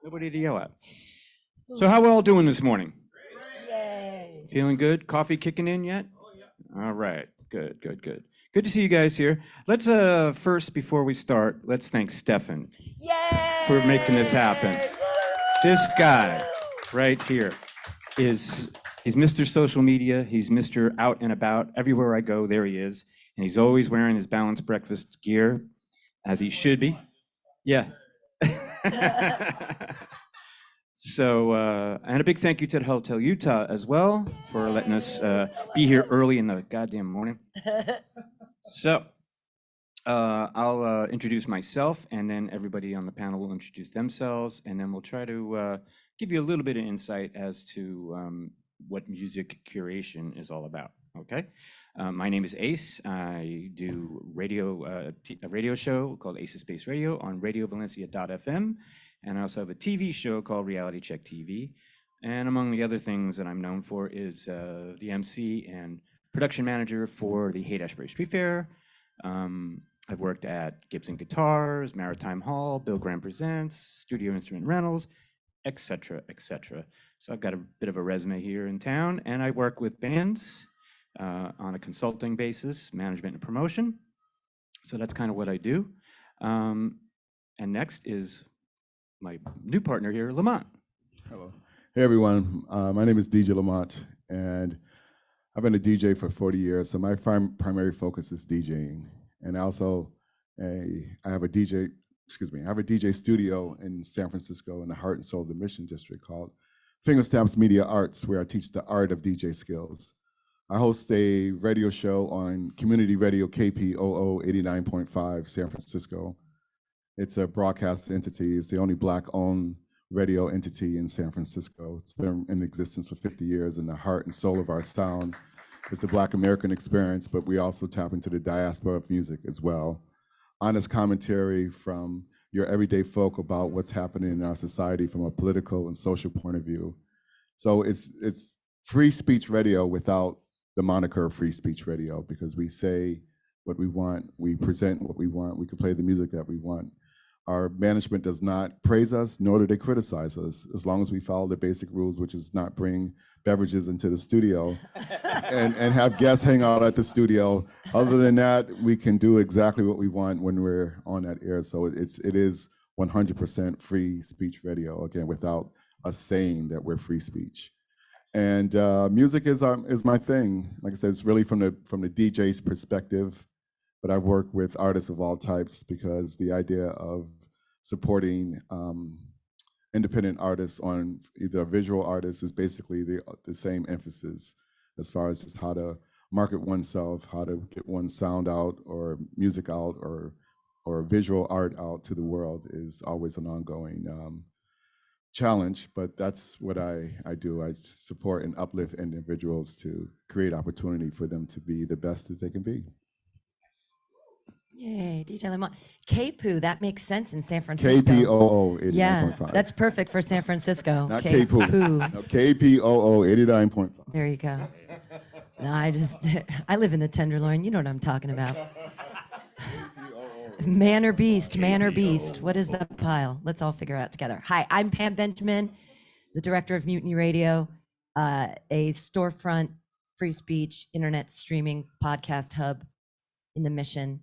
Nobody to yell at. So how we all doing this morning? Yay. Feeling good? Coffee kicking in yet? All right. Good, good, good. Good to see you guys here. Let's first, before we start, let's thank Stefan Yay. for making this happen. This guy right here he's Mr. Social Media. He's Mr. Out and About. Everywhere I go, there he is. And he's always wearing his balanced breakfast gear, as he should be. Yeah. So, and a big thank you to the Hotel Utah as well for letting us be here early in the goddamn morning. So, I'll introduce myself, and then everybody on the panel will introduce themselves, and then we'll try to give you a little bit of insight as to what music curation is all about, okay? My name is Ace. I do a radio show called Ace's Space Radio on radiovalencia.fm. And I also have a TV show called Reality Check TV. And among the other things that I'm known for is the MC and production manager for the Haight-Ashbury Street Fair. I've worked at Gibson Guitars, Maritime Hall, Bill Graham Presents, Studio Instrument Rentals, et cetera, et cetera. So I've got a bit of a resume here in town, and I work with bands on a consulting basis, management and promotion. So that's kind of what I do. And next is my new partner here, Lamont. Hello. Hey, everyone. My name is DJ Lamont, and I've been a DJ for 40 years, so my primary focus is DJing. And also, I have a DJ studio in San Francisco in the heart and soul of the Mission District called Fingerstamps Media Arts, where I teach the art of DJ skills. I host a radio show on Community Radio KPOO 89.5 San Francisco. It's a broadcast entity. It's the only Black-owned radio entity in San Francisco. It's been in existence for 50 years, and the heart and soul of our sound is the Black American experience, but we also tap into the diaspora of music as well. Honest commentary from your everyday folk about what's happening in our society from a political and social point of view. So it's free speech radio without the moniker free speech radio, because we say what we want, we present what we want, we can play the music that we want. Our management does not praise us, nor do they criticize us, as long as we follow the basic rules, which is not bring beverages into the studio and have guests hang out at the studio. Other than that, we can do exactly what we want when we're on that air. So it is 100% free speech radio, again, without us saying that we're free speech. And music is my thing. Like I said, it's really from the DJ's perspective, but I work with artists of all types, because the idea of supporting independent artists on either a visual artist is basically the same emphasis as far as just how to market oneself, how to get one's sound out or music out or visual art out to the world is always an ongoing challenge, but that's what I do. I support and uplift individuals to create opportunity for them to be the best that they can be. Yay, DJ Lamont. KPOO, that makes sense in San Francisco. KPOO 89.5. Yeah, that's perfect for San Francisco. Not KPOO. No, KPOO 89.5. There you go. No, I live in the Tenderloin. You know what I'm talking about. Man or beast, man or beast. What is the pile? Let's all figure it out together. Hi, I'm Pam Benjamin, the director of Mutiny Radio, a storefront, free speech, internet streaming podcast hub in the Mission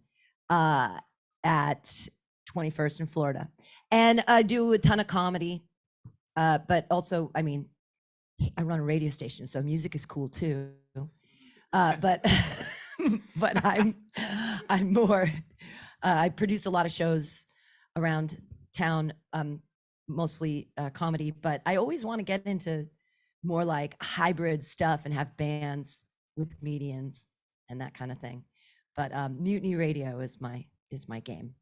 at 21st in Florida. And I do a ton of comedy, but also, I mean, I run a radio station, so music is cool too. But I'm more, I produce a lot of shows around town, mostly comedy, but I always want to get into more like hybrid stuff and have bands with comedians and that kind of thing. But Mutiny Radio is my game.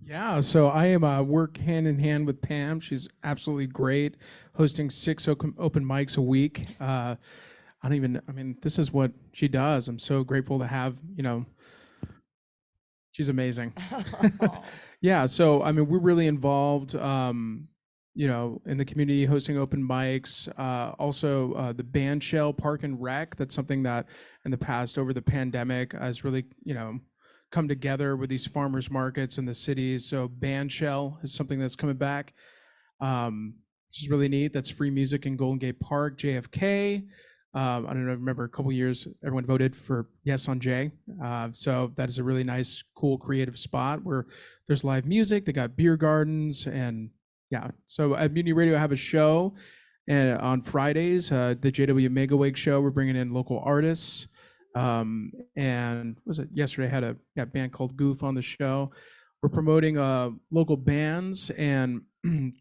Yeah, so I am work hand in hand with Pam. She's absolutely great, hosting 6 open mics a week. This is what she does. I'm so grateful to have, she's amazing. Yeah, so we're really involved, in the community, hosting open mics. Also, the band shell Park and Rec. That's something that in the past, over the pandemic, has really, come together with these farmers markets in the cities. So Bandshell is something that's coming back, which is really neat. That's free music in Golden Gate Park, JFK. I don't know, I remember a couple years, everyone voted for yes on Jay. So that is a really nice, cool, creative spot where there's live music. They got beer gardens and yeah. So at Mutiny Radio, I have a show and on Fridays, the JW Mega Wake show, we're bringing in local artists. And was it yesterday? I had a band called Goof on the show. We're promoting local bands and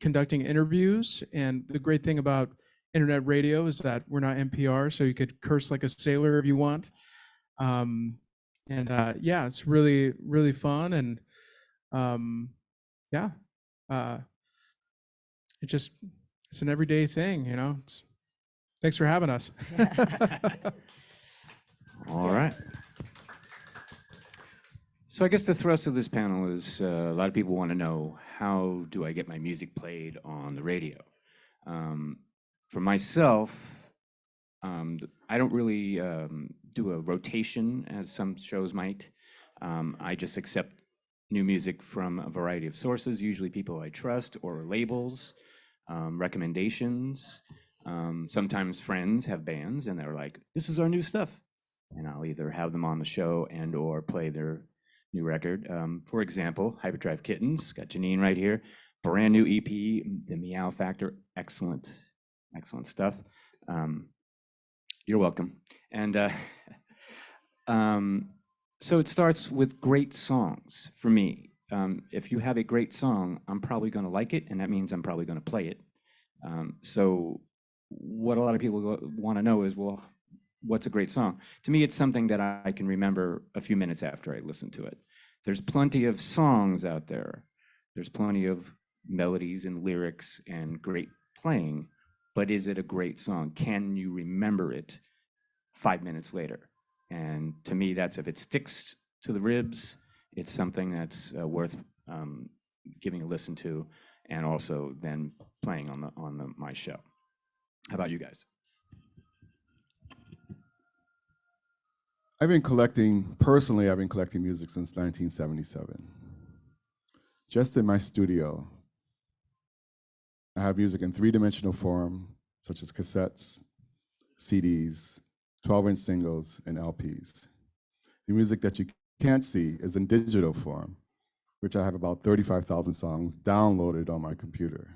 conducting interviews. And the great thing about internet radio is that we're not NPR, so you could curse like a sailor if you want. Yeah, it's really, really fun. And yeah, it's an everyday thing, you know. Thanks for having us. All right. So I guess the thrust of this panel is a lot of people want to know, how do I get my music played on the radio? For myself, I don't really do a rotation as some shows might. I just accept new music from a variety of sources, usually people I trust or labels, recommendations. Sometimes friends have bands and they're like, this is our new stuff. And I'll either have them on the show and or play their new record. For example, Hyperdrive Kittens, got Janine right here, brand new EP, The Meow Factor, excellent stuff. You're welcome. And so it starts with great songs for me. If you have a great song, I'm probably gonna like it, and that means I'm probably gonna play it. So what a lot of people wanna know is, well, what's a great song? To me, it's something that I can remember a few minutes after I listen to it. There's plenty of songs out there. There's plenty of melodies and lyrics and great playing, but is it a great song? Can you remember it 5 minutes later? And to me, that's, if it sticks to the ribs, it's something that's worth giving a listen to, and also then playing on my show. How about you guys? I've been collecting music since 1977. Just in my studio, I have music in three-dimensional form, such as cassettes, CDs, 12-inch singles, and LPs. The music that you can't see is in digital form, which I have about 35,000 songs downloaded on my computer.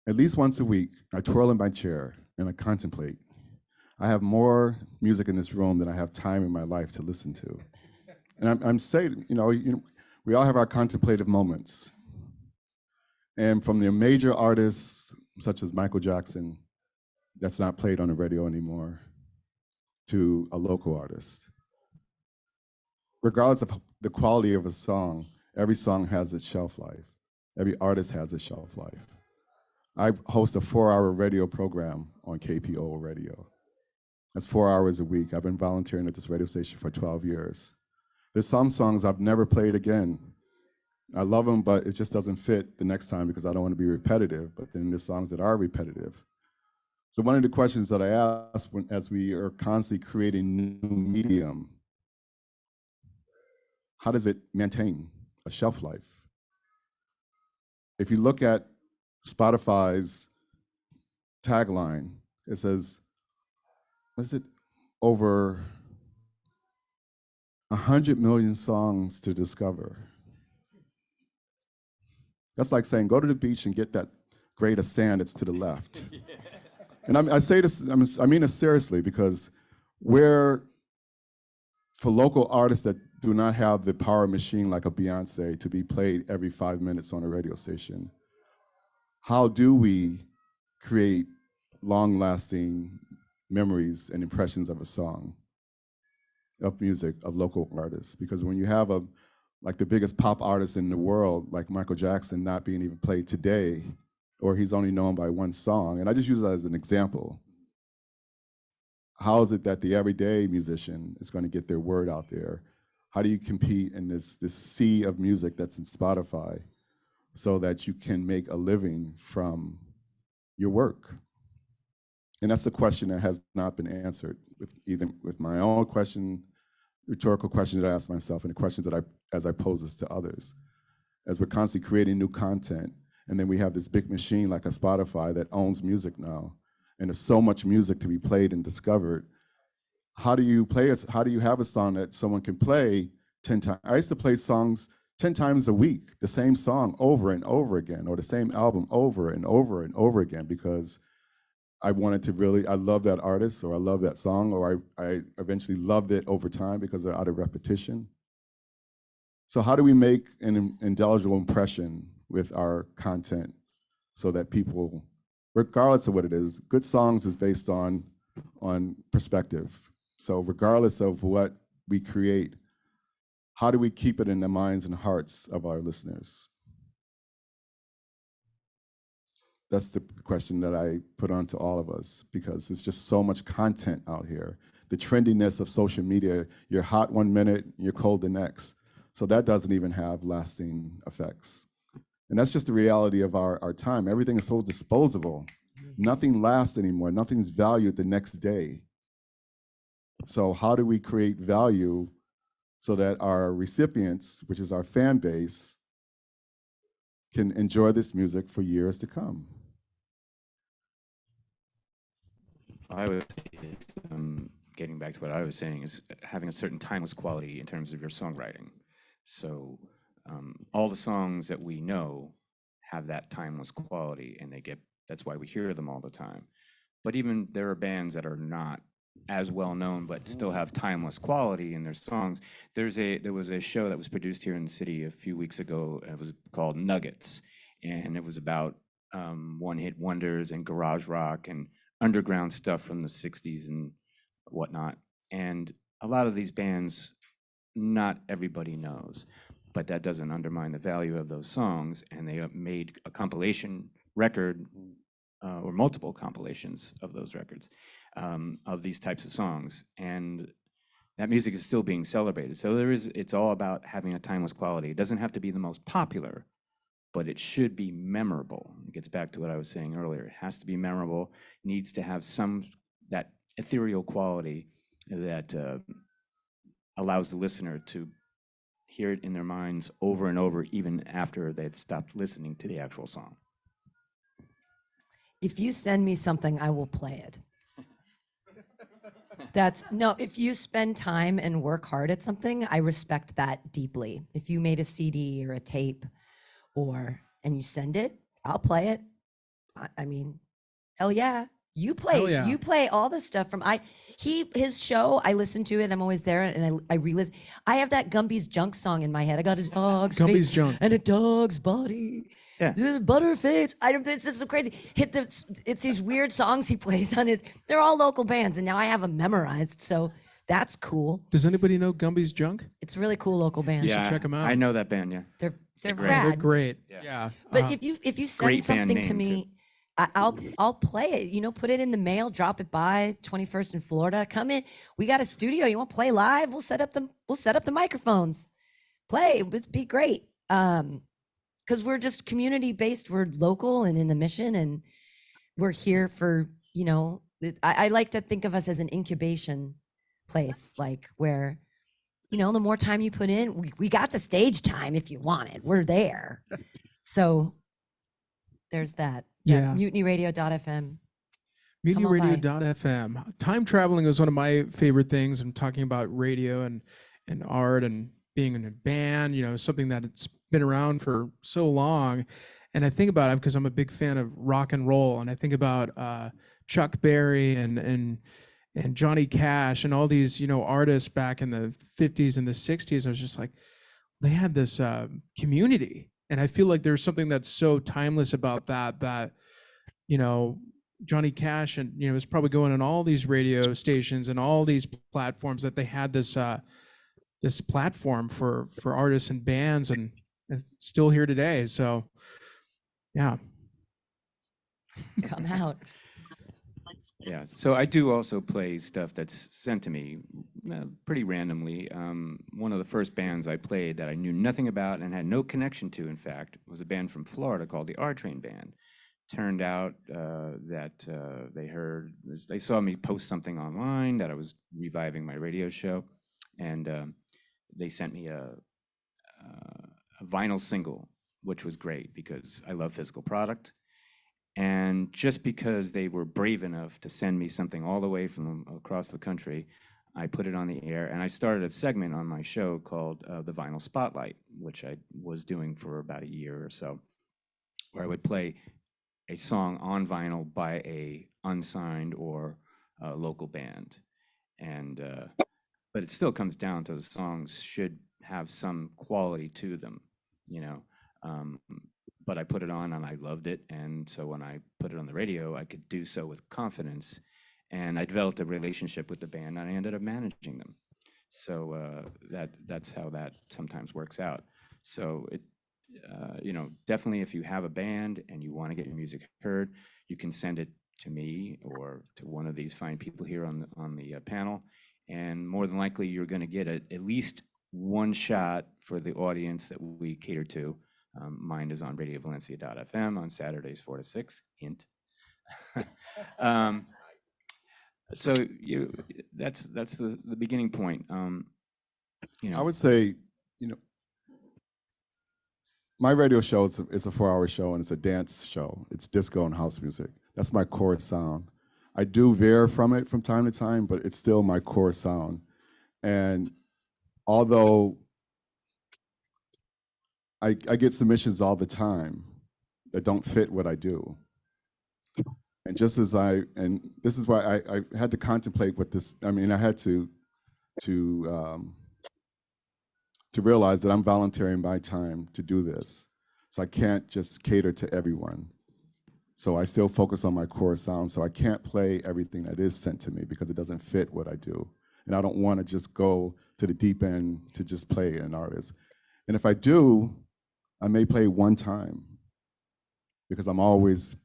At least once a week, I twirl in my chair and I contemplate. I have more music in this room than I have time in my life to listen to. And I'm saying, we all have our contemplative moments. And from the major artists, such as Michael Jackson, that's not played on the radio anymore, to a local artist. Regardless of the quality of a song, every song has its shelf life. Every artist has its shelf life. I host a 4-hour radio program on KPO Radio. That's 4 hours a week. I've been volunteering at this radio station for 12 years. There's some songs I've never played again. I love them, but it just doesn't fit the next time because I don't want to be repetitive. But then there's songs that are repetitive. So one of the questions that I ask as we are constantly creating new medium, how does it maintain a shelf life? If you look at Spotify's tagline, it says, what is it, over 100 million songs to discover. That's like saying, go to the beach and get that grade of sand that's to the left. And I say this, I mean this seriously, because for local artists that do not have the power machine like a Beyonce to be played every 5 minutes on a radio station, how do we create long-lasting memories and impressions of a song, of music, of local artists? Because when you have like the biggest pop artist in the world, like Michael Jackson, not being even played today, or he's only known by one song, and I just use that as an example, how is it that the everyday musician is going to get their word out there? How do you compete in this sea of music that's in Spotify so that you can make a living from your work? And that's a question that has not been answered, with my own question, rhetorical question that I ask myself and the questions that as I pose this to others. As we're constantly creating new content, and then we have this big machine like a Spotify that owns music now, and there's so much music to be played and discovered. How do you have a song that someone can play 10 times? I used to play songs 10 times a week, the same song over and over again, or the same album over and over and over again, because I wanted to really, I love that artist, or I love that song, or I eventually loved it over time because they're out of repetition. So how do we make an indelible impression with our content so that people, regardless of what it is, good songs is based on perspective. So regardless of what we create, how do we keep it in the minds and hearts of our listeners? That's the question that I put on to all of us, because there's just so much content out here. The trendiness of social media, you're hot one minute, you're cold the next. So that doesn't even have lasting effects. And that's just the reality of our time. Everything is so disposable. Nothing lasts anymore. Nothing's valued the next day. So how do we create value so that our recipients, which is our fan base, can enjoy this music for years to come? I would say, getting back to what I was saying, is having a certain timeless quality in terms of your songwriting. So all the songs that we know have that timeless quality, and that's why we hear them all the time. But even there are bands that are not as well known but still have timeless quality in their songs. There was a show that was produced here in the city a few weeks ago. It was called Nuggets, and it was about one-hit wonders and garage rock and underground stuff from the 60s and whatnot. And a lot of these bands, not everybody knows, but that doesn't undermine the value of those songs. And they made a compilation record, or multiple compilations of those records, of these types of songs. And that music is still being celebrated. So it's all about having a timeless quality. It doesn't have to be the most popular, but it should be memorable. It gets back to what I was saying earlier. It has to be memorable, needs to have that ethereal quality that allows the listener to hear it in their minds over and over, even after they've stopped listening to the actual song. If you send me something, I will play it. If you spend time and work hard at something, I respect that deeply. If you made a CD or a tape and you send it, I'll play it. I mean, hell yeah. You play all the stuff from his show. I listen to it. I'm always there, and I re-listen. I have that Gumby's Junk song in my head. I got a dog's Gumby's face Junk. and a dog's body. Yeah. Butterface. It's just so crazy. It's these weird songs he plays on they're all local bands, and now I have them memorized. So that's cool. Does anybody know Gumby's Junk? It's a really cool local band. Yeah, check 'em out. I know that band. Yeah, They're great. rad. They're great. Yeah. Yeah. But if you send Great band something to name, me, I'll play it. Put it in the mail, drop it by 21st in Florida. Come in. We got a studio. You want to play live? We'll set up the microphones. Play. It'd be great. Because we're just community based. We're local and in the mission, and we're here for I like to think of us as an incubation place, like where the more time you put in, we got the stage time if you want it. We're there. So there's that. Yeah. MutinyRadio.fm. MutinyRadio.fm. Time traveling is one of my favorite things. I'm talking about radio and art and being in a band, something that it's been around for so long. And I think about it because I'm a big fan of rock and roll. And I think about Chuck Berry and Johnny Cash and all these, artists back in the 50s and the 60s. I was just like, they had this community. And I feel like there's something that's so timeless about that, Johnny Cash and, was probably going on all these radio stations and all these platforms, that they had this this platform for artists and bands, and it's still here today. So, yeah. Come out. Yeah, so I do also play stuff that's sent to me pretty randomly. One of the first bands I played that I knew nothing about and had no connection to, in fact, was a band from Florida called the R-Train Band. Turned out that they saw me post something online that I was reviving my radio show, and they sent me a vinyl single, which was great because I love physical product. And just because they were brave enough to send me something all the way from across the country, I put it on the air, and I started a segment on my show called The Vinyl Spotlight, which I was doing for about a year or so, where I would play a song on vinyl by a unsigned or local band. And but it still comes down to the songs should have some quality to them, you know. Um, but I put it on and I loved it, and so when I put it on the radio, I could do so with confidence. And I developed a relationship with the band, and I ended up managing them. So that's how that sometimes works out. So it, definitely if you have a band and you want to get your music heard, you can send it to me or to one of these fine people here on the panel, and more than likely you're going to get at least one shot for the audience that we cater to. Mine is on radiovalencia.fm on Saturdays 4 to 6. Hint. um, so that's the beginning point. I would say, you know, my radio show is a 4-hour show, and it's a dance show. It's disco and house music. That's my core sound. I do veer from it from time to time, but it's still my core sound. And although I get submissions all the time that don't fit what I do, and just as and this is why I had to contemplate what this. I mean, I had to realize that I'm volunteering my time to do this, so I can't just cater to everyone. So I still focus on my core sound. So I can't play everything that is sent to me because it doesn't fit what I do, and I don't want to just go to the deep end to just play an artist. And if I do, I may play one time because I'm always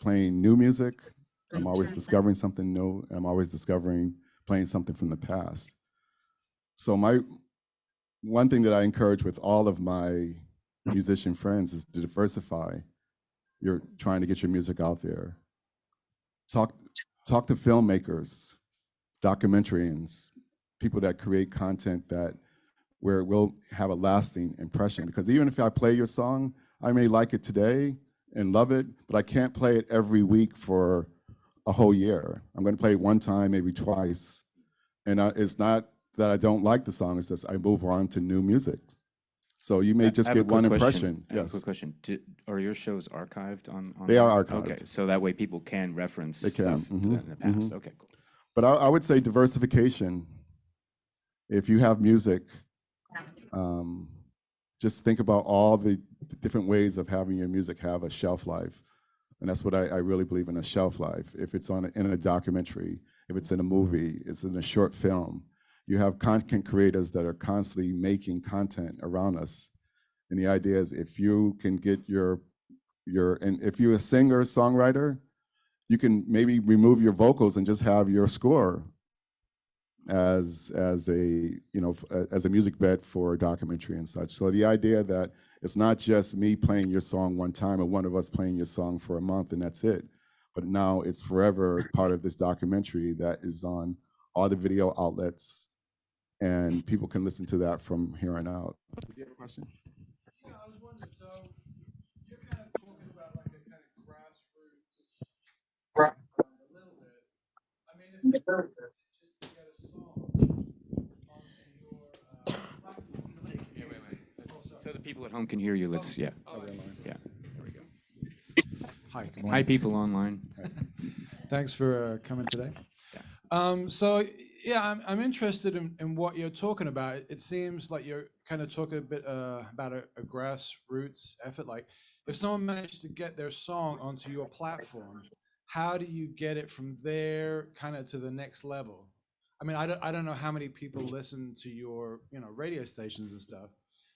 playing new music. I'm always discovering something new. And I'm always playing something from the past. So one thing that I encourage with all of my musician friends is to diversify. You're trying to get your music out there. Talk to filmmakers, documentarians, people that create content where it will have a lasting impression. Because even if I play your song, I may like it today and love it, but I can't play it every week for a whole year. I'm going to play it one time, maybe twice. And it's not that I don't like the song, it's just I move on to new music. So you may just get one impression. I have a quick question. Are your shows archived on? They are archived. Okay, so that way people can reference stuff in the past. Okay, cool. But I would say diversification. If you have music, just think about all the different ways of having your music have a shelf life. And that's what I really believe in, a shelf life. If it's in a documentary, if it's in a movie, it's in a short film, you have content creators that are constantly making content around us. And the idea is if you can get and if you're a singer, songwriter, you can maybe remove your vocals and just have your score as a music bed for a documentary and such. So the idea that it's not just me playing your song one time or one of us playing your song for a month and that's it, but now it's forever part of this documentary that is on all the video outlets, and people can listen to that from here on out. Do you have a question? Yeah, I was wondering, so you're kind of talking about like a kind of grassroots a little bit. I mean, if you were just to get a song onto your platform. Wait. So the people at home can hear you. Let's yeah. Yeah. There we go. Hi. Good Hi, morning. people online. Thanks for coming today. So yeah, I'm interested in what you're talking about. It seems like you're kind of talking a bit about a grassroots effort. Like, if someone managed to get their song onto your platform, how do you get it from there kind of to the next level? I mean, I don't know how many people listen to your radio stations and stuff,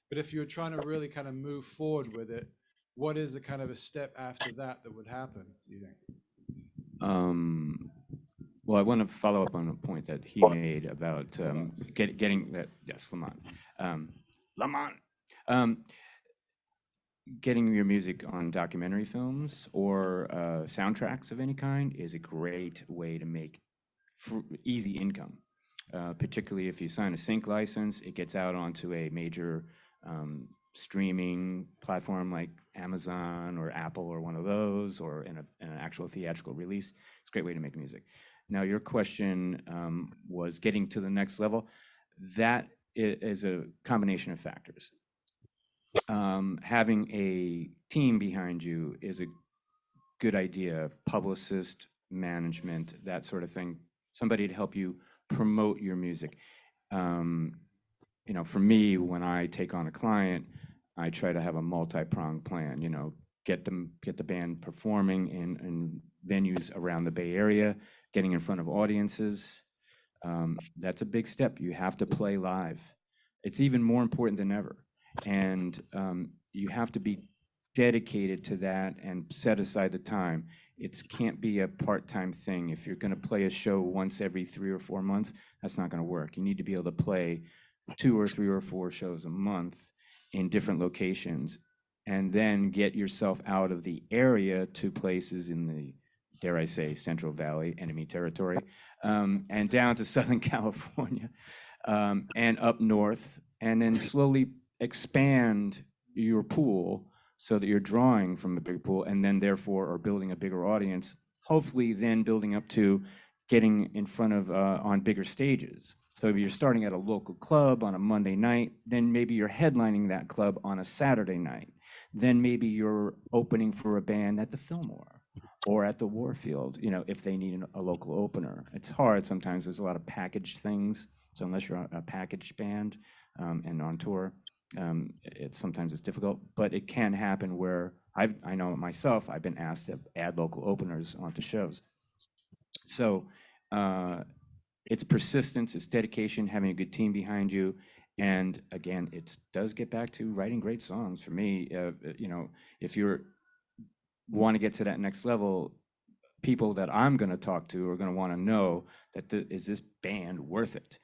but if you're trying to really kind of move forward with it, what is the kind of a step after that would happen, do you think? Well, I want to follow up on a point that he made about getting that. Yes, Lamont. Lamont. Getting your music on documentary films or soundtracks of any kind is a great way to make easy income. particularly if you sign a sync license, it gets out onto a major streaming platform like Amazon or Apple or one of those, or in an actual theatrical release. It's a great way to make music. Now, your question was getting to the next level. That is a combination of factors. Having a team behind you is a good idea, publicist, management, that sort of thing, somebody to help you promote your music. You know, for me, when I take on a client, I try to have a multi-pronged plan, you know, get the band performing in venues around the Bay Area, getting in front of audiences. That's a big step. You have to play live. It's even more important than ever. And you have to be dedicated to that and set aside the time. It can't be a part-time thing. If you're going to play a show once every 3 or 4 months, that's not going to work. You need to be able to play 2 or 3 or 4 shows a month in different locations, and then get yourself out of the area to places in the, dare I say, Central Valley, enemy territory, and down to Southern California, and up north, and then slowly expand your pool so that you're drawing from a big pool, and then therefore are building a bigger audience, hopefully then building up to getting in front of, on bigger stages. So if you're starting at a local club on a Monday night, then maybe you're headlining that club on a Saturday night. Then maybe you're opening for a band at the Fillmore or at the Warfield, you know, if they need a local opener. It's hard sometimes, there's a lot of packaged things. So unless you're a packaged band and on tour, sometimes it's difficult, but it can happen where I know myself, I've been asked to add local openers onto shows. So it's persistence, it's dedication, having a good team behind you. And again, it does get back to writing great songs. For me, you know, if you want to get to that next level, people that I'm going to talk to are going to want to know that is this band worth it?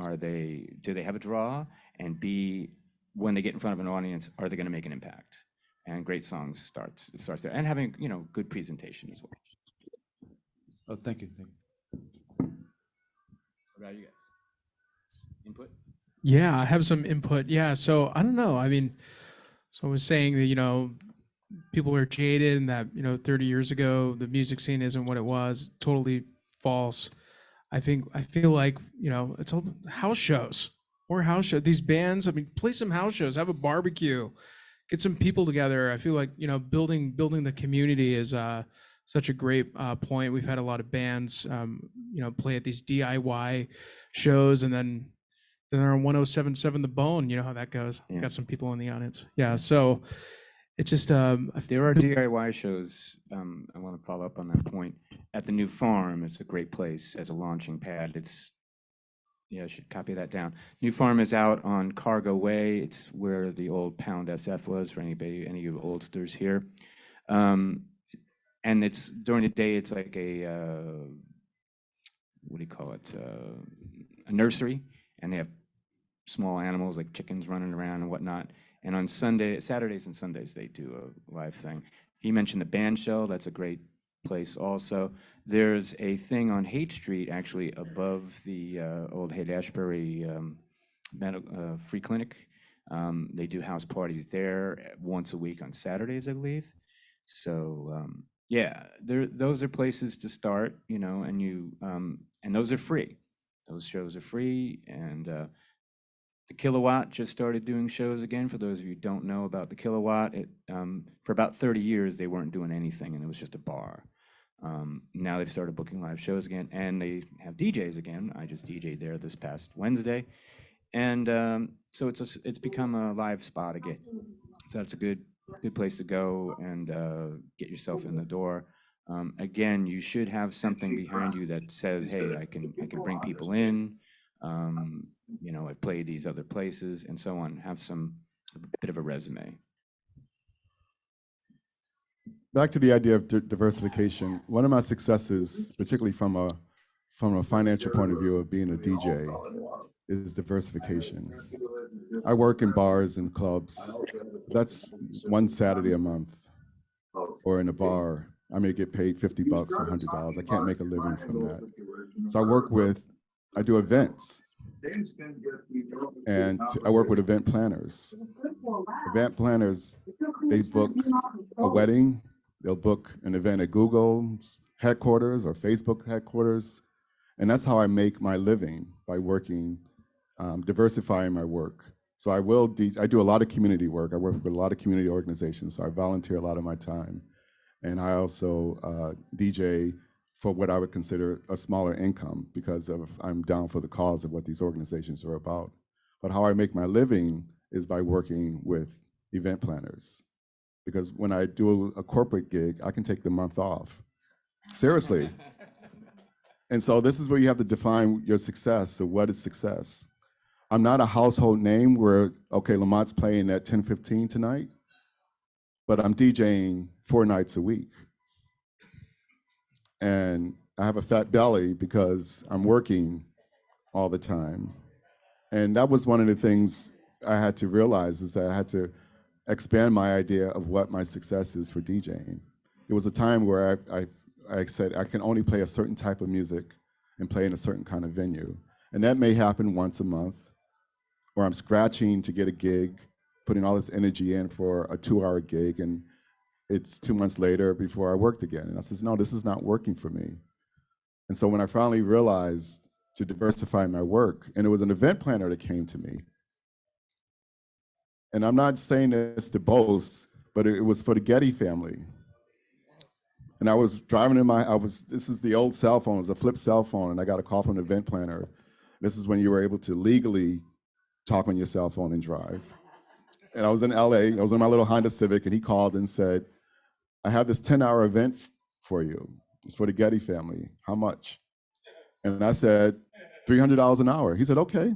Do they have a draw? And B, when they get in front of an audience, are they going to make an impact? And great songs starts there, and having, you know, good presentation as well. Oh, thank you. Thank you. What about you guys? Input? Yeah, I have some input. Yeah, so I don't know. I mean, so I was saying that, you know, people are jaded and that, you know, 30 years ago, the music scene isn't what it was. Totally false. I feel like, you know, it's all house shows. More house shows. These bands, I mean, play some house shows, have a barbecue, get some people together. I feel like, you know, building the community is such a great point. We've had a lot of bands, you know, play at these DIY shows, and then they're on 107.7 The Bone. You know how that goes. Yeah. Got some people in the audience. Yeah, so it just there are DIY shows. I want to follow up on that point. At the New Farm, it's a great place as a launching pad. I should copy that down. New Farm is out on Cargo Way. It's where the old Pound SF was, for any of you oldsters here. And it's during the day, it's like a, what do you call it? A nursery, and they have small animals like chickens running around and whatnot. And on Saturdays and Sundays, they do a live thing. He mentioned the Band Shell. That's a great place also. There's a thing on Haight Street, actually, above the old Haight-Ashbury free clinic. They do house parties there once a week on Saturdays, I believe. So yeah, those are places to start, you know, and those are free. Those shows are free, and the Kilowatt just started doing shows again. For those of you who don't know about the Kilowatt, for about 30 years, they weren't doing anything, and it was just a bar. Now they've started booking live shows again, and they have DJs again. I just DJ'd there this past Wednesday. And so it's become a live spot again. So that's a good place to go and get yourself in the door. Again, you should have something behind you that says, hey, I can bring people in. You know, I've played these other places and so on. Have a bit of a resume. Back to the idea of diversification. One of my successes, particularly from a financial point of view of being a DJ, is diversification. I work in bars and clubs. That's one Saturday a month. Or in a bar, I may get paid $50 or $100. I can't make a living from that. So I work with I do events, and I work with event planners. Event planners, they book a wedding, they'll book an event at Google's headquarters or Facebook headquarters, and that's how I make my living, by working, diversifying my work. So I do a lot of community work. I work with a lot of community organizations, so I volunteer a lot of my time. And I also DJ for what I would consider a smaller income, because I'm down for the cause of what these organizations are about. But how I make my living is by working with event planners. Because when I do a corporate gig, I can take the month off. Seriously. And so this is where you have to define your success. So what is success? I'm not a household name where, okay, Lamont's playing at 10:15 tonight, but I'm DJing 4 nights a week. And I have a fat belly because I'm working all the time. And that was one of the things I had to realize, is that I had to expand my idea of what my success is for DJing. It was a time where I said I can only play a certain type of music and play in a certain kind of venue. And that may happen once a month, or I'm scratching to get a gig, putting all this energy in for a 2-hour gig, and it's 2 months later before I worked again. And I said, no, this is not working for me. And so when I finally realized to diversify my work, and it was an event planner that came to me. And I'm not saying this to boast, but it was for the Getty family. And I was driving this is the old cell phone, it was a flip cell phone, and I got a call from an event planner. This is when you were able to legally talk on your cell phone and drive. And I was in LA, I was in my little Honda Civic, and he called and said, I have this 10-hour event for you. It's for the Getty family. How much? And I said, $300 an hour. He said, okay.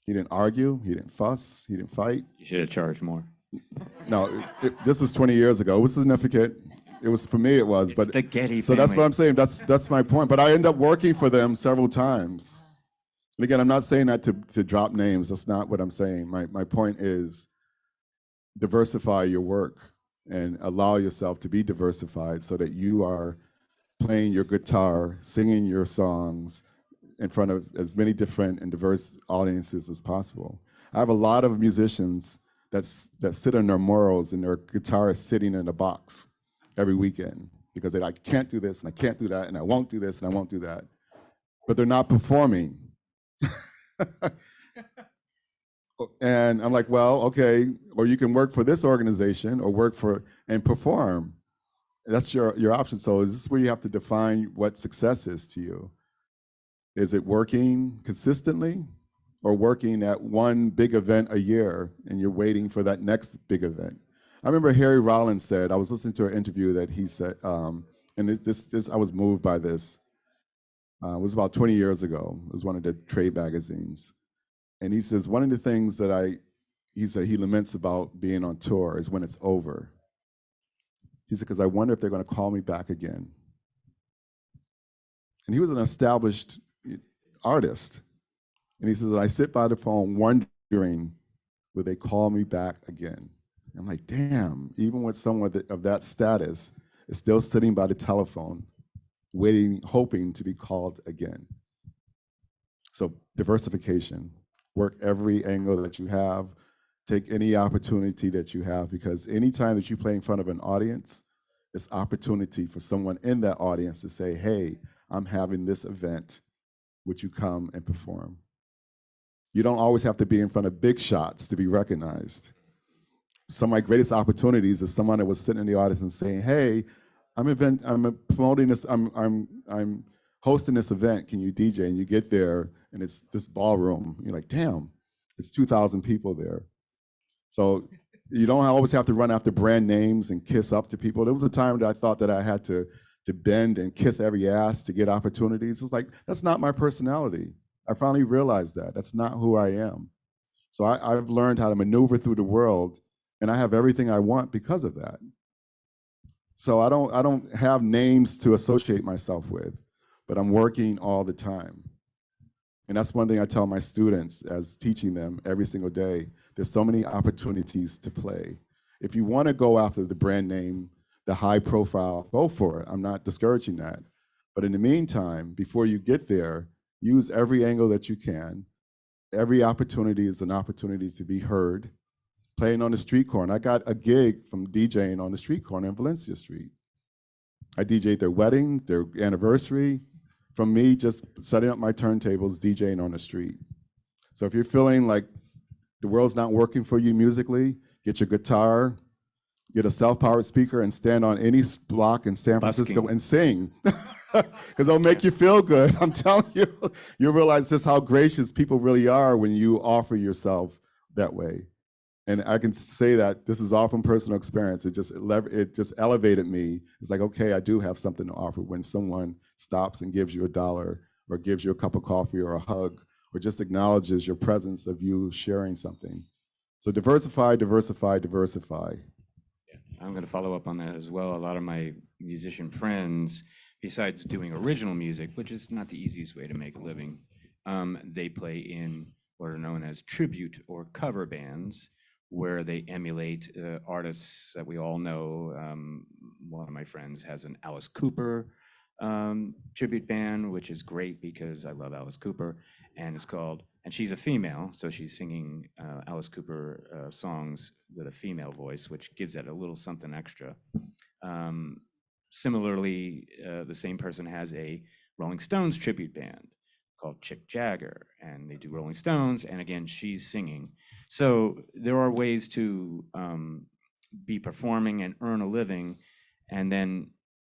He didn't argue, he didn't fuss, he didn't fight. You should have charged more. No, this was 20 years ago. It was significant. It was, for me it was. It's but the Getty so that's family. what I'm saying. That's my point. But I ended up working for them several times. And again, I'm not saying that to drop names. That's not what I'm saying. My point is diversify your work and allow yourself to be diversified so that you are playing your guitar, singing your songs in front of as many different and diverse audiences as possible. I have a lot of musicians that sit on their morals and their guitar is sitting in a box every weekend because they're like, I can't do this and I can't do that and I won't do this and I won't do that. But they're not performing. And I'm like, well, okay, or you can work for this organization or work for and perform. That's your option. So is this where you have to define what success is to you? Is it working consistently or working at one big event a year and you're waiting for that next big event? I remember Harry Rollins said, I was listening to an interview that he said, and this I was moved by this. It was about 20 years ago. It was one of the trade magazines. And he says, one of the things that he said he laments about being on tour is when it's over. He said, because I wonder if they're going to call me back again. And he was an established artist. And he says, I sit by the phone wondering, will they call me back again? I'm like, damn, even with someone of that status is still sitting by the telephone, waiting, hoping to be called again. So diversification, work every angle that you have, take any opportunity that you have, because anytime that you play in front of an audience, it's opportunity for someone in that audience to say, hey, I'm having this event, would you come and perform? You don't always have to be in front of big shots to be recognized. Some of my greatest opportunities is someone that was sitting in the audience and saying, hey, I'm promoting this, I'm hosting this event, can you DJ? And you get there and it's this ballroom. You're like, damn, it's 2,000 people there. So you don't always have to run after brand names and kiss up to people. There was a time that I thought that I had to bend and kiss every ass to get opportunities. It's like, that's not my personality. I finally realized that. That's not who I am. So I've learned how to maneuver through the world, and I have everything I want because of that. So I don't have names to associate myself with, but I'm working all the time. And that's one thing I tell my students as teaching them every single day. There's so many opportunities to play. If you want to go after the brand name, the high profile, go for it. I'm not discouraging that. But in the meantime, before you get there, use every angle that you can. Every opportunity is an opportunity to be heard. Playing on the street corner. I got a gig from DJing on the street corner in Valencia Street. I DJ'd their wedding, their anniversary, from me just setting up my turntables, DJing on the street. So if you're feeling like the world's not working for you musically, get your guitar, get a self-powered speaker, and stand on any block in San Francisco and sing. Because it'll make you feel good. I'm telling you, you'll realize just how gracious people really are when you offer yourself that way. And I can say that this is all from personal experience. It just elevated me. It's like, okay, I do have something to offer when someone stops and gives you $1 or gives you a cup of coffee or a hug or just acknowledges your presence of you sharing something. So diversify, diversify, diversify. I'm going to follow up on that as well. A lot of my musician friends, besides doing original music, which is not the easiest way to make a living, they play in what are known as tribute or cover bands, where they emulate artists that we all know. One of my friends has an Alice Cooper tribute band, which is great because I love Alice Cooper, and it's called, and she's a female, so she's singing Alice Cooper songs with a female voice, which gives it a little something extra. Similarly, the same person has a Rolling Stones tribute band called Chick Jagger, and they do Rolling Stones, and again, she's singing. So there are ways to be performing and earn a living, and then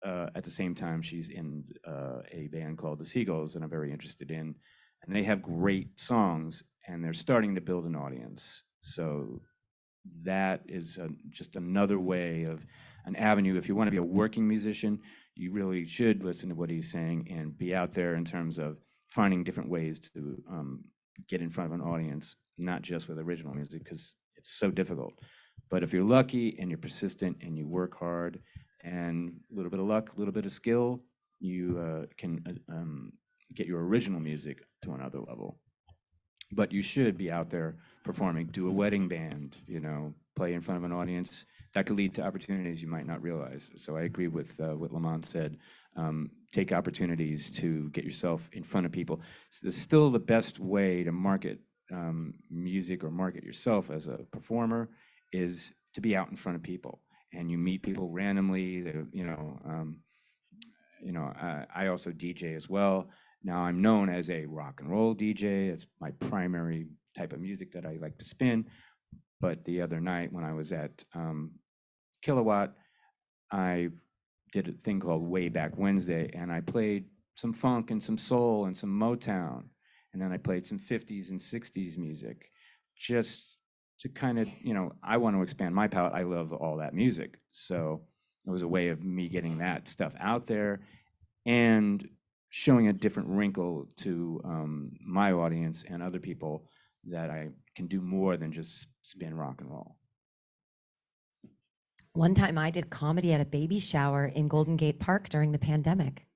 at the same time, she's in a band called the Seagulls that I'm very interested in, and they have great songs, and they're starting to build an audience. So that is just another way of an avenue. If you want to be a working musician, you really should listen to what he's saying and be out there in terms of finding different ways to get in front of an audience, not just with original music, because it's so difficult. But if you're lucky and you're persistent and you work hard and a little bit of luck, a little bit of skill, you can get your original music to another level. But you should be out there performing, do a wedding band, play in front of an audience. That could lead to opportunities you might not realize. So I agree with what Lamont said. Take opportunities to get yourself in front of people. So it's still the best way to market music or market yourself as a performer is to be out in front of people, and you meet people randomly. I also DJ as well. Now I'm known as a rock and roll DJ. It's my primary type of music that I like to spin. But the other night when I was at Kilowatt, I did a thing called Way Back Wednesday, and I played some funk and some soul and some Motown, and then I played some 50s and 60s music, just to kind of, I want to expand my palette. I love all that music, so it was a way of me getting that stuff out there and showing a different wrinkle to my audience and other people that I can do more than just spin rock and roll. One time I did comedy at a baby shower in Golden Gate Park during the pandemic.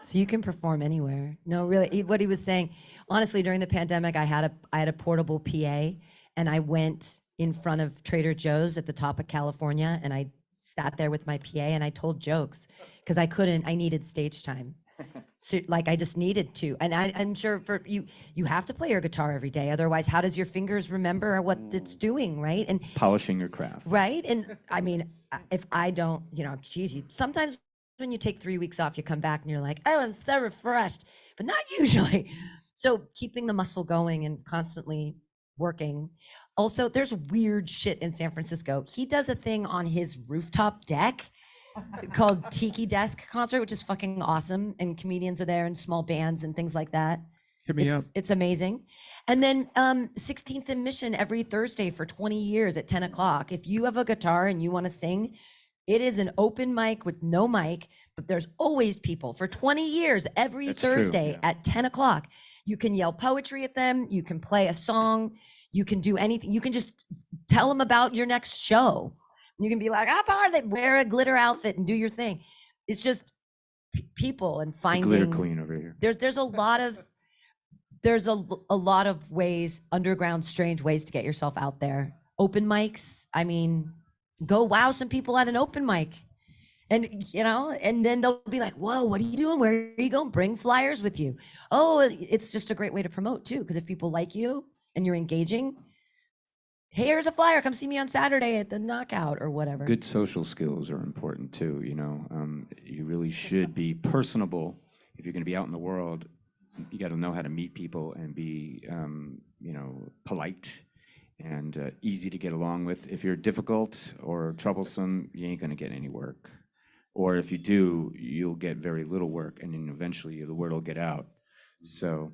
So you can perform anywhere. No, really, what he was saying, honestly, during the pandemic, I had a portable PA, and I went in front of Trader Joe's at the top of California, and I sat there with my PA and I told jokes because I needed stage time. So I just needed to. And I'm sure for you have to play your guitar every day. Otherwise, how does your fingers remember what it's doing, right? And polishing your craft. Right. And I mean, if I don't, sometimes when you take 3 weeks off, you come back and you're like, oh, I'm so refreshed, but not usually. So keeping the muscle going and constantly working. Also, there's weird shit in San Francisco. He does a thing on his rooftop deck called Tiki Desk Concert, which is fucking awesome. And comedians are there and small bands and things like that. Hit me up. It's amazing. And then 16th and Mission every Thursday for 20 years at 10 o'clock. If you have a guitar and you want to sing, it is an open mic with no mic, but there's always people for 20 years every Thursday at 10 o'clock. You can yell poetry at them. You can play a song. You can do anything. You can just tell them about your next show. You can be like, wear a glitter outfit and do your thing. It's just people and finding the glitter queen over here. There's a lot of ways, underground, strange ways to get yourself out there. Open mics. I mean, go wow some people at an open mic. And, you know, and then they'll be like, whoa, what are you doing? Where are you going? Bring flyers with you. Oh, it's just a great way to promote too. Because if people like you and you're engaging, hey, here's a flyer. Come see me on Saturday at the Knockout or whatever. Good social skills are important too, you know. You really should be personable. If you're going to be out in the world, you got to know how to meet people and be, you know, polite and easy to get along with. If you're difficult or troublesome, you ain't going to get any work. Or if you do, you'll get very little work, and then eventually the word will get out. So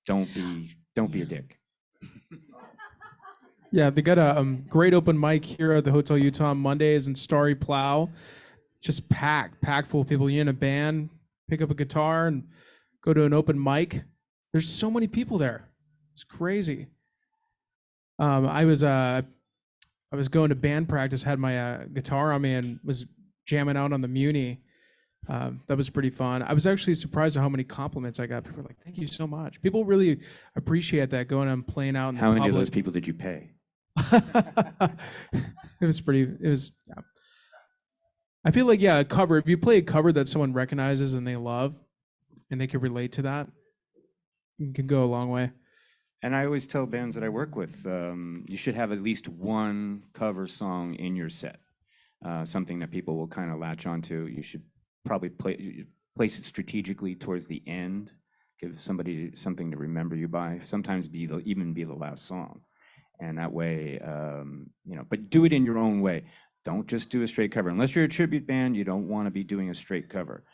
don't be a dick. Yeah, they got a great open mic here at the Hotel Utah on Mondays in Starry Plow. Just packed full of people. You're in a band, pick up a guitar and go to an open mic. There's so many people there. It's crazy. I was going to band practice, had my guitar on me, and was jamming out on the Mutiny. That was pretty fun. I was actually surprised at how many compliments I got. People were like, "Thank you so much." People really appreciate that, going and playing out in the How many public. of those people did you pay? It was yeah. I feel like, yeah, a cover, if you play a cover that someone recognizes and they love and they can relate to that, you can go a long way. And I always tell bands that I work with, you should have at least one cover song in your set, something that people will kind of latch onto. You should probably place it strategically towards the end, give somebody something to remember you by. Sometimes even be the last song, and that way, you know. But do it in your own way. Don't just do a straight cover. Unless you're a tribute band, you don't want to be doing a straight cover.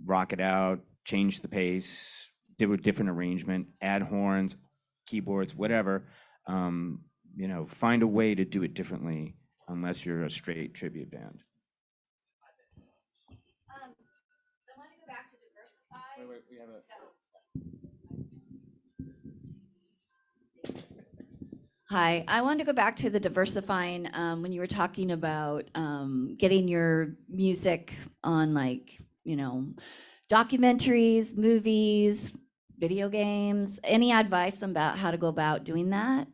Rock it out, change the pace, do a different arrangement, add horns, keyboards, whatever. You know, find a way to do it differently unless you're a straight tribute band. I want to go back to diversify. Wait, we have a... Hi, I wanted to go back to the diversifying when you were talking about getting your music on, like, you know, documentaries, movies, video games. Any advice about how to go about doing that?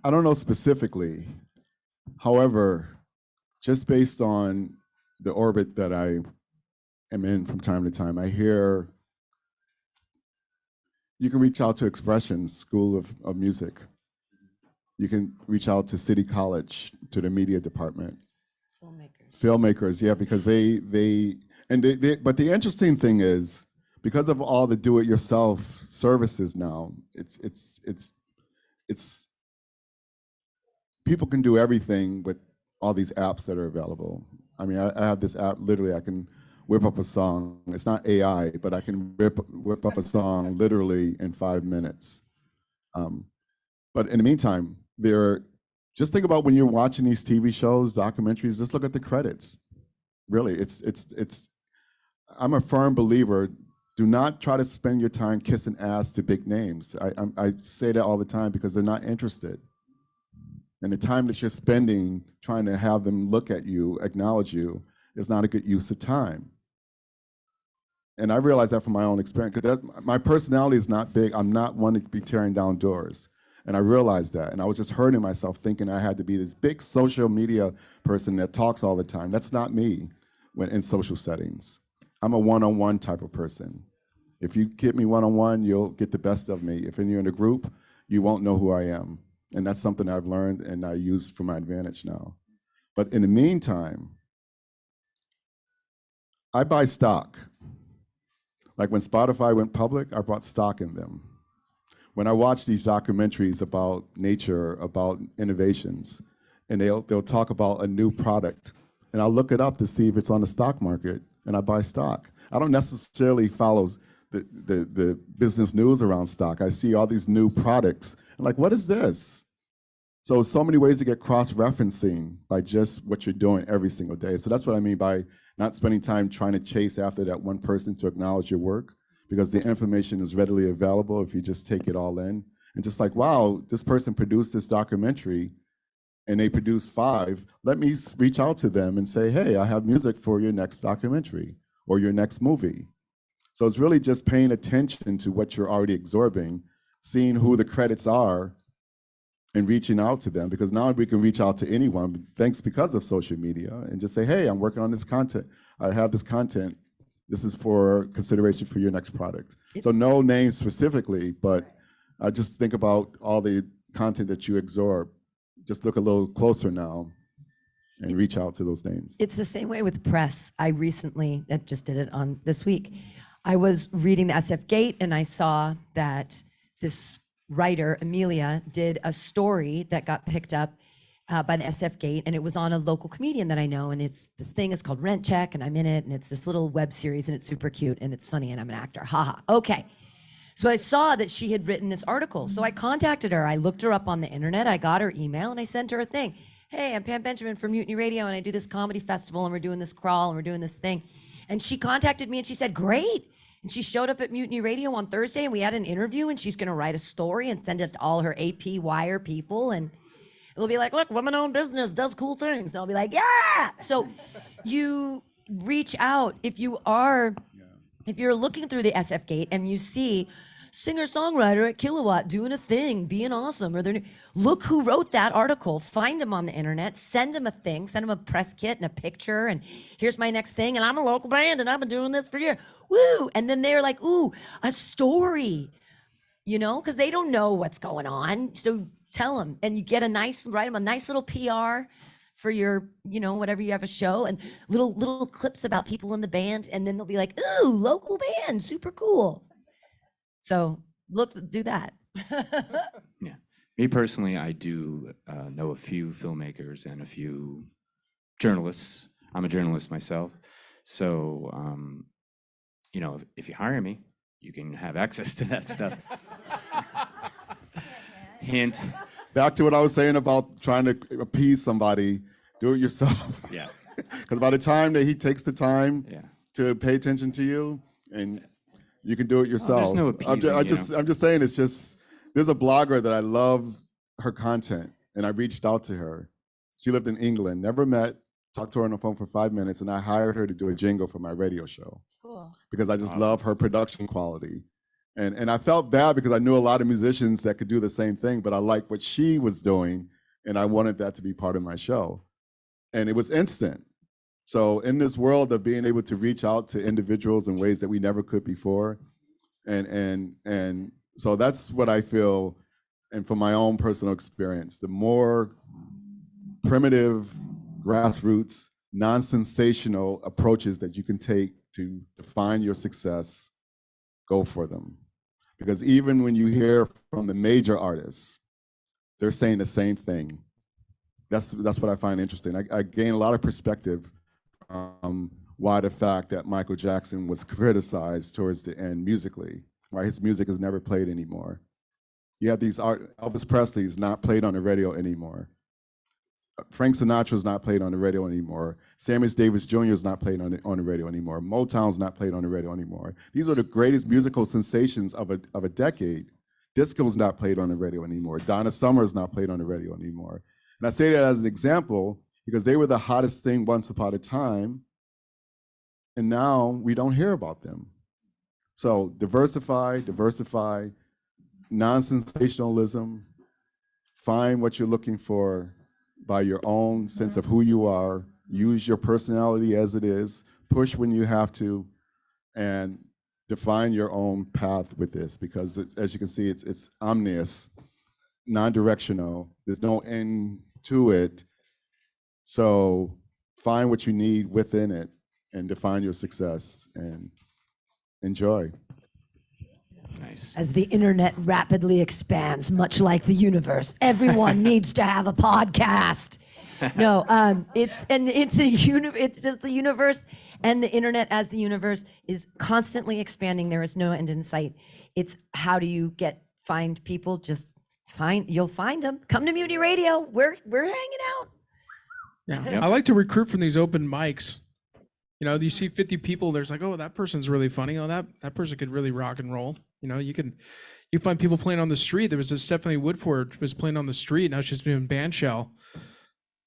I don't know specifically. However, just based on the orbit that I am in from time to time, I hear you can reach out to Expressions School of Music. You can reach out to City College, to the media department. Filmmakers, yeah, because but the interesting thing is, because of all the do-it-yourself services now, it's people can do everything with all these apps that are available. I mean, I have this app, literally, I can whip up a song. It's not AI, but I can whip up a song literally in 5 minutes. But in the meantime, just think about when you're watching these TV shows, documentaries, just look at the credits. Really, I'm a firm believer, do not try to spend your time kissing ass to big names. I say that all the time because they're not interested. And the time that you're spending trying to have them look at you, acknowledge you, is not a good use of time. And I realize that from my own experience, because my personality is not big. I'm not one to be tearing down doors. And I realized that. And I was just hurting myself thinking I had to be this big social media person that talks all the time. That's not me when in social settings. I'm a one-on-one type of person. If you get me one-on-one, you'll get the best of me. If you're in a group, you won't know who I am. And that's something I've learned and I use for my advantage now. But in the meantime, I buy stock. Like when Spotify went public, I bought stock in them. When I watch these documentaries about nature, about innovations, and they'll talk about a new product, and I'll look it up to see if it's on the stock market, and I buy stock. I don't necessarily follow the business news around stock. I see all these new products. I'm like, what is this? So many ways to get cross-referencing by just what you're doing every single day. So that's what I mean by not spending time trying to chase after that one person to acknowledge your work, because the information is readily available if you just take it all in. And just like, wow, this person produced this documentary and they produced 5. Let me reach out to them and say, hey, I have music for your next documentary or your next movie. So it's really just paying attention to what you're already absorbing, seeing who the credits are, and reaching out to them, because now we can reach out to anyone thanks because of social media and just say, hey, I'm working on this content. I have this content. This is for consideration for your next product. So no name specifically, but I just think about all the content that you absorb. Just look a little closer now and reach out to those names. It's the same way with press. I recently, just did it on this week. I was reading the SF Gate and I saw that this writer, Amelia, did a story that got picked up by the SF Gate, and it was on a local comedian that I know, and this thing is called Rent Check, and I'm in it, and it's this little web series, and it's super cute, and it's funny, and I'm an actor, haha. Okay. So I saw that she had written this article. So I contacted her. I looked her up on the internet. I got her email, and I sent her a thing. Hey, I'm Pam Benjamin from Mutiny Radio, and I do this comedy festival, and we're doing this crawl, and we're doing this thing. And she contacted me, and she said, great. And she showed up at Mutiny Radio on Thursday, and we had an interview, and she's going to write a story and send it to all her AP Wire people, and it'll be like, look, women-owned business does cool things. And I'll be like, yeah. So you reach out if you're looking through the SF Gate and you see singer-songwriter at Kilowatt doing a thing, being awesome, or look who wrote that article, find him on the internet, send him a thing, send him a press kit and a picture, and here's my next thing, and I'm a local band, and I've been doing this for years. Woo! And then they're like, ooh, a story, because they don't know what's going on. So tell them, and you get write them a nice little PR for your, whatever you have a show, and little clips about people in the band, and then they'll be like, ooh, local band, super cool. So do that. Yeah. Me personally, I do know a few filmmakers and a few journalists. I'm a journalist myself. So, if you hire me, you can have access to that stuff. Hint. Back to what I was saying about trying to appease somebody, do it yourself. Yeah. Because by the time that he takes the time Yeah. to pay attention to you, and you can do it yourself. there's no appeasing, I'm just saying, it's just, there's a blogger that I love her content, and I reached out to her. She lived in England, never met, talked to her on the phone for 5 minutes, and I hired her to do a jingle for my radio show. Cool. Because I just love her production quality. And I felt bad because I knew a lot of musicians that could do the same thing, but I liked what she was doing, and I wanted that to be part of my show. And it was instant. So in this world of being able to reach out to individuals in ways that we never could before, and so that's what I feel, and from my own personal experience, the more primitive, grassroots, non-sensational approaches that you can take to define your success, go for them. Because even when you hear from the major artists, they're saying the same thing. That's what I find interesting. I gain a lot of perspective why the fact that Michael Jackson was criticized towards the end musically, right? His music is never played anymore. You have Elvis Presley's not played on the radio anymore. Frank Sinatra's not played on the radio anymore. Sammy Davis Jr. is not played on the radio anymore. Motown's not played on the radio anymore. These are the greatest musical sensations of a decade. Disco's not played on the radio anymore. Donna Summer's not played on the radio anymore. And I say that as an example because they were the hottest thing once upon a time, and now we don't hear about them. So diversify, non-sensationalism, find what you're looking for by your own sense of who you are, use your personality as it is, push when you have to, and define your own path with this, because as you can see, it's omnious, non-directional, there's no end to it. So find what you need within it and define your success and enjoy. Nice. As the internet rapidly expands, much like the universe, everyone needs to have a podcast. No, it's just the universe, and the internet as the universe is constantly expanding. There is no end in sight. It's how do you find people? You'll find them. Come to Mutiny Radio. We're hanging out. Yeah. Yep. I like to recruit from these open mics. You see 50 people, there's like, oh, that person's really funny. Oh, that person could really rock and roll. You find people playing on the street. There was a Stephanie Woodford was playing on the street. Now she's doing bandshell.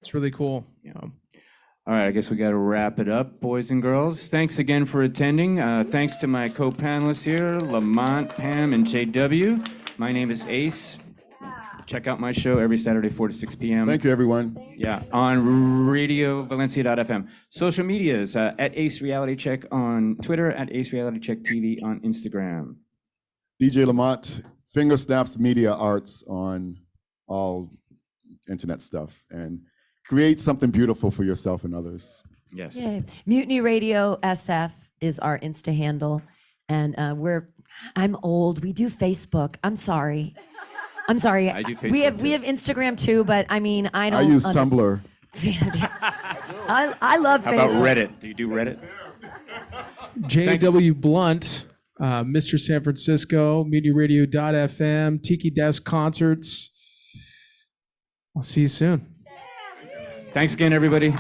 It's really cool. Yeah. All right, I guess we got to wrap it up, boys and girls. Thanks again for attending. Thanks to my co-panelists here, Lamont, Pam, and JW. My name is Ace. check out my show every Saturday, 4 to 6 p.m. Thank you, everyone. Yeah, on radiovalencia.fm. Social medias, at Ace Reality Check on Twitter, at Ace Reality Check TV on Instagram. DJ Lamont, Finger Snaps Media Arts on all internet stuff. And create something beautiful for yourself and others. Yes. Yay. Mutiny Radio SF is our Insta handle. And I'm old. We do Facebook. I'm sorry. I do We Facebook have Instagram too, but I mean, I don't. I use Tumblr. I love How about Facebook. Reddit? Do you do Reddit? J.W. Blunt, Mr. San Francisco, MutinyRadio.fm, Tiki Desk Concerts. I'll see you soon. Thanks again, everybody.